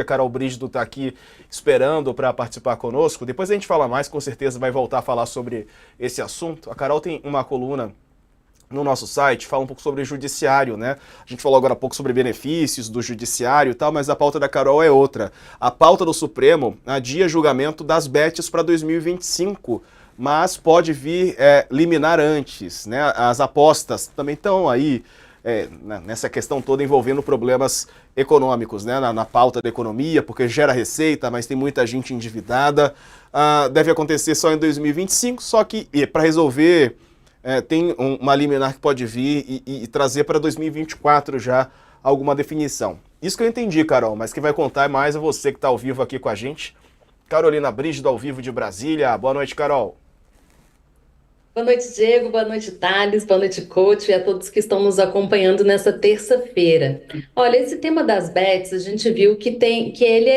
A Carol Brígido está aqui esperando para participar conosco. Depois a gente fala mais, com certeza vai voltar a falar sobre esse assunto. A Carol tem uma coluna no nosso site, fala um pouco sobre o judiciário, né? A gente falou agora há pouco sobre benefícios do judiciário e tal, mas a pauta da Carol é outra. A pauta do Supremo adia julgamento das bets para 2025, mas pode vir liminar antes, né? As apostas também estão aí nessa questão toda envolvendo problemas econômicos, né? Na pauta da economia, porque gera receita, mas tem muita gente endividada. Deve acontecer só em 2025, só que para resolver tem uma liminar que pode vir e trazer para 2024 já alguma definição. Isso que eu entendi, Carol, mas quem vai contar é mais você que está ao vivo aqui com a gente. Carolina Brígido, ao vivo de Brasília. Boa noite, Carol. Boa noite, Diego. Boa noite, Thales. Boa noite, coach, e a todos que estão nos acompanhando nessa terça-feira. Olha, esse tema das bets, a gente viu que ele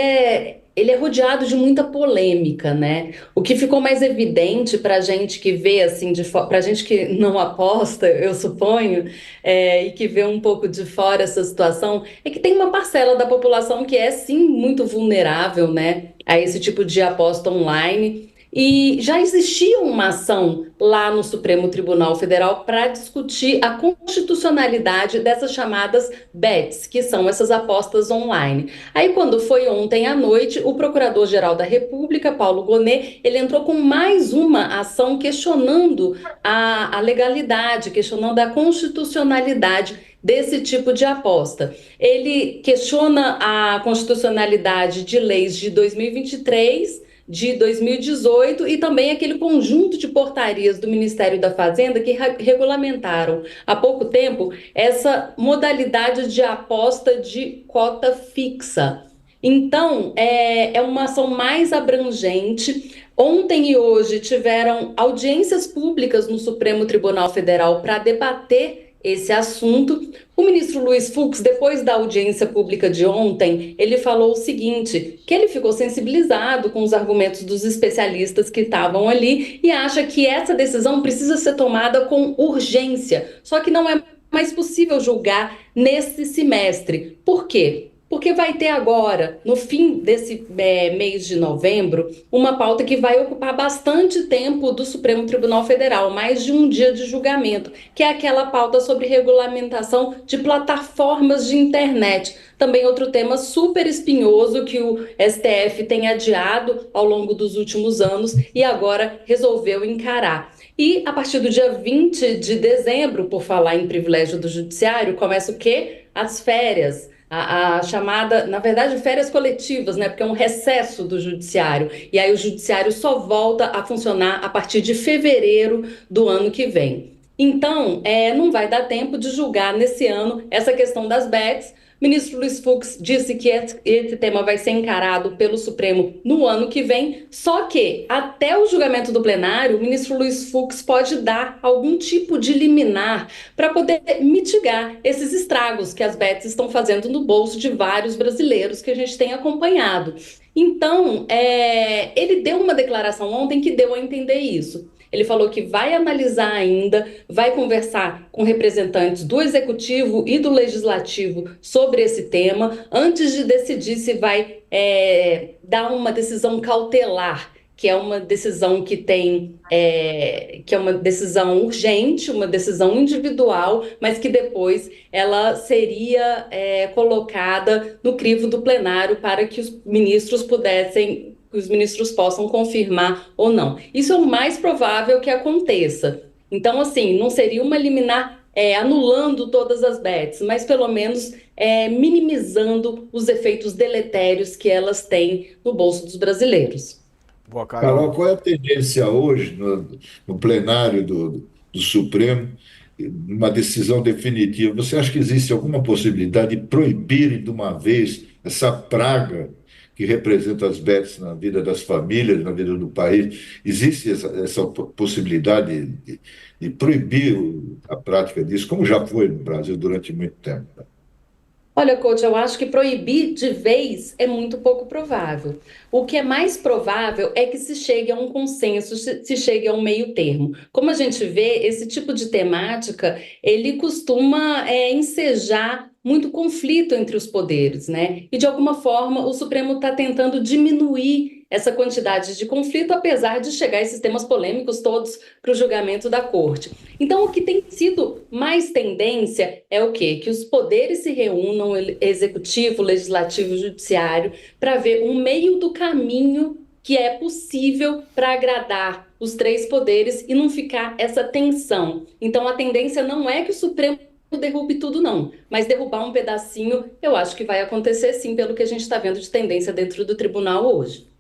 é rodeado de muita polêmica, né? O que ficou mais evidente para a gente que vê assim para a gente que não aposta, eu suponho, e que vê um pouco de fora essa situação, é que tem uma parcela da população que é sim muito vulnerável, né, a esse tipo de aposta online. E já existia uma ação lá no Supremo Tribunal Federal para discutir a constitucionalidade dessas chamadas bets, que são essas apostas online. Aí, quando foi ontem à noite, o Procurador-Geral da República, Paulo Gonet, ele entrou com mais uma ação questionando a legalidade, questionando a constitucionalidade desse tipo de aposta. Ele questiona a constitucionalidade de leis de 2023, de 2018 e também aquele conjunto de portarias do Ministério da Fazenda que regulamentaram há pouco tempo essa modalidade de aposta de cota fixa. Então, é uma ação mais abrangente. Ontem e hoje tiveram audiências públicas no Supremo Tribunal Federal para debater esse assunto. O ministro Luiz Fux, depois da audiência pública de ontem, ele falou o seguinte, que ele ficou sensibilizado com os argumentos dos especialistas que estavam ali e acha que essa decisão precisa ser tomada com urgência, só que não é mais possível julgar nesse semestre. Por quê? Porque vai ter agora, no fim desse mês de novembro, uma pauta que vai ocupar bastante tempo do Supremo Tribunal Federal, mais de um dia de julgamento, que é aquela pauta sobre regulamentação de plataformas de internet. Também outro tema super espinhoso que o STF tem adiado ao longo dos últimos anos e agora resolveu encarar. E a partir do dia 20 de dezembro, por falar em privilégio do judiciário, começa o quê? As férias. A chamada, na verdade, férias coletivas, né? Porque é um recesso do judiciário. E aí o judiciário só volta a funcionar a partir de fevereiro do ano que vem. Então, não vai dar tempo de julgar nesse ano essa questão das bets. O ministro Luiz Fux disse que esse tema vai ser encarado pelo Supremo no ano que vem, só que até o julgamento do plenário, o ministro Luiz Fux pode dar algum tipo de liminar para poder mitigar esses estragos que as bets estão fazendo no bolso de vários brasileiros que a gente tem acompanhado. Então, ele deu uma declaração ontem que deu a entender isso. Ele falou que vai analisar ainda, vai conversar com representantes do Executivo e do Legislativo sobre esse tema, antes de decidir se vai dar uma decisão cautelar, que é uma decisão que é uma decisão urgente, uma decisão individual, mas que depois ela seria colocada no crivo do plenário para que os ministros possam confirmar ou não. Isso é o mais provável que aconteça. Então, assim, não seria uma liminar anulando todas as bets, mas pelo menos minimizando os efeitos deletérios que elas têm no bolso dos brasileiros. Boa, Carol. Carol, qual é a tendência hoje no plenário do Supremo, numa decisão definitiva? Você acha que existe alguma possibilidade de proibir de uma vez essa praga que representa as bets na vida das famílias, na vida do país? Existe essa possibilidade de proibir a prática disso, como já foi no Brasil durante muito tempo? Olha, coach, eu acho que proibir de vez é muito pouco provável. O que é mais provável é que se chegue a um consenso, se chegue a um meio termo. Como a gente vê, esse tipo de temática, ele costuma ensejar muito conflito entre os poderes, né? E de alguma forma o Supremo está tentando diminuir essa quantidade de conflito, apesar de chegar esses temas polêmicos todos para o julgamento da Corte. Então, o que tem sido mais tendência é o quê? Que os poderes se reúnam, executivo, legislativo, judiciário, para ver um meio do caminho que é possível para agradar os três poderes e não ficar essa tensão. Então, a tendência não é que o Supremo derrube tudo, não, mas derrubar um pedacinho, eu acho que vai acontecer sim, pelo que a gente está vendo de tendência dentro do tribunal hoje.